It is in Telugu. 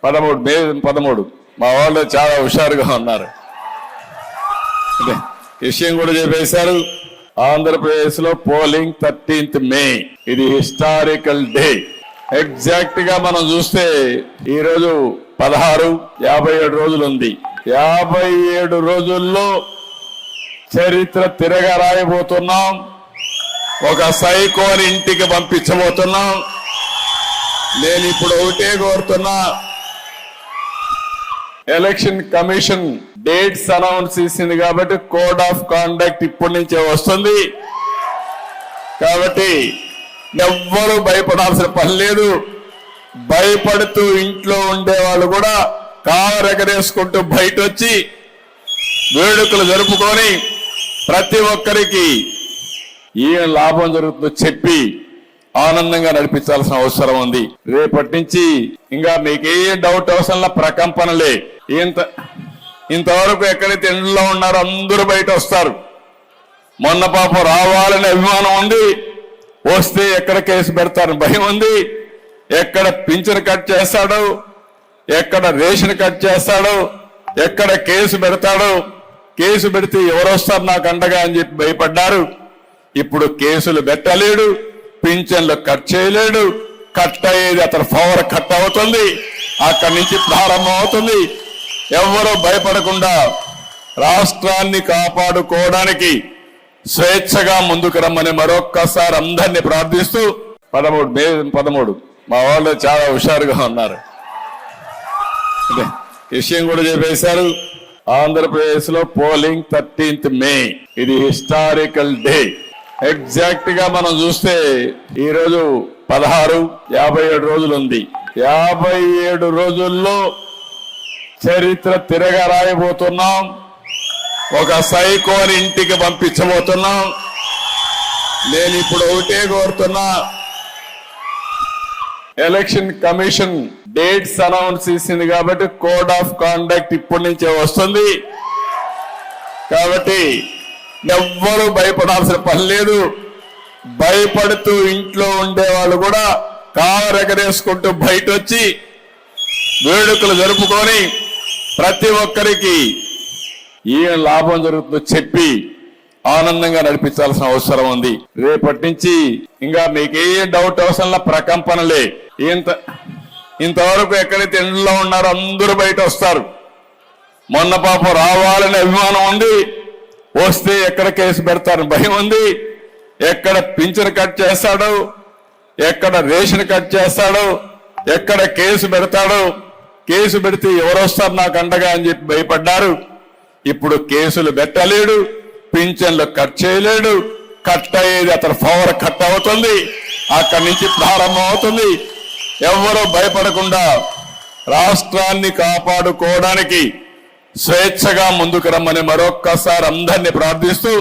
మే 13 మా వాళ్ళు చాలా హుషారుగా ఉన్నారు. విషయం కూడా చెప్పేశారు. ఆంధ్రప్రదేశ్ లో పోలింగ్ 13th మే. ఇది హిస్టారికల్ డే. ఎగ్జాక్ట్ గా మనం చూస్తే ఈ రోజు 57 రోజులు ఉంది. 57 రోజుల్లో చరిత్ర తిరగా రాయబోతున్నాం. ఒక సైకోని ఇంటికి పంపించబోతున్నాం. నేను ఇప్పుడు ఒకటే కోరుతున్నా, ఎలక్షన్ కమిషన్ డేట్స్ అనౌన్స్ చేసింది కాబట్టి కోడ్ ఆఫ్ కాండక్ట్ ఇప్పటి నుంచే వస్తుంది. కాబట్టి ఎవ్వరూ భయపడాల్సిన పని లేదు. భయపడుతూ ఇంట్లో ఉండేవాళ్ళు కూడా కారు ఎగరేసుకుంటూ బయట వచ్చి వేడుకలు జరుపుకొని ప్రతి ఒక్కరికి ఏం లాభం జరుగుతుందో చెప్పి ఆనందంగా నడిపించాల్సిన అవసరం ఉంది. రేపటి నుంచి ఇంకా మీకు ఏ డౌట్ అవసరంలా ప్రకంపనలే. ఇంతవరకు ఎక్కడైతే ఇంట్లో ఉన్నారో అందరూ బయట వస్తారు. మొన్న పాపం రావాలనే అభిమానం ఉంది, వస్తే ఎక్కడ కేసు పెడతారని భయం ఉంది. ఎక్కడ పింఛన్ కట్ చేస్తాడో, ఎక్కడ రేషన్ కట్ చేస్తాడో, ఎక్కడ కేసు పెడతాడో, కేసు పెడితే ఎవరు వస్తారు నాకు అండగా అని చెప్పి భయపడ్డారు. ఇప్పుడు కేసులు పెట్టలేడు, పింఛన్లు కట్ చేయలేడు. కట్ అయ్యేది అతని పవర్ కట్ అవుతుంది, అక్కడి నుంచి ప్రారంభం అవుతుంది. ఎవరూ భయపడకుండా రాష్ట్రాన్ని కాపాడుకోవడానికి స్వేచ్ఛగా ముందుకు రమ్మని మరొక్కసారి అందరినీ ప్రార్థిస్తూ మే 13 మా వాళ్ళు చాలా హుషారుగా ఉన్నారు. విషయం కూడా చెప్పేశారు. ఆంధ్రప్రదేశ్ లో పోలింగ్ 13th మే. ఇది హిస్టారికల్ డే. ఎగ్జాక్ట్ గా మనం చూస్తే ఈ రోజు 57 రోజులు ఉంది. 57 రోజుల్లో చరిత్ర తిరగా రాయబోతున్నాం. ఒక సైకోని ఇంటికి పంపించబోతున్నాం. నేను ఇప్పుడు ఒకటే కోరుతున్నా, ఎలక్షన్ కమిషన్ డేట్స్ అనౌన్స్ చేసింది కాబట్టి కోడ్ ఆఫ్ కాండక్ట్ ఇప్పటి నుంచే వస్తుంది. కాబట్టి ఎవ్వరూ భయపడాల్సిన పని లేదు. భయపడుతూ ఇంట్లో ఉండేవాళ్ళు కూడా కారు ఎగరేసుకుంటూ బయట వచ్చి వేడుకలు జరుపుకొని ప్రతి ఒక్కరికి ఏం లాభం జరుగుతుందో చెప్పి ఆనందంగా నడిపించాల్సిన అవసరం ఉంది. రేపటి నుంచి ఇంకా మీకు ఏ డౌట్ అవసరంలా ప్రకంపనలే. ఇంతవరకు ఎక్కడైతే ఇంట్లో ఉన్నారో అందరూ బయట వస్తారు. మొన్న పాపం రావాలనే అభిమానం ఉంది, వస్తే ఎక్కడ కేసు పెడతారని భయం ఉంది. ఎక్కడ పింఛన్ కట్ చేస్తాడో, ఎక్కడ రేషన్ కట్ చేస్తాడో, ఎక్కడ కేసు పెడతాడో, కేసు పెడితే ఎవరు వస్తారు నాకు అండగా అని చెప్పి భయపడ్డారు. ఇప్పుడు కేసులు పెట్టలేడు, పింఛన్లు కట్ చేయలేడు. కట్ అయ్యేది అతని పవర్ కట్ అవుతుంది, అక్కడి నుంచి ప్రారంభం అవుతుంది. ఎవరూ భయపడకుండా రాష్ట్రాన్ని కాపాడుకోవడానికి స్వేచ్ఛగా ముందుకు రమ్మని మరొక్కసారి అందరినీ ప్రార్థిస్తూ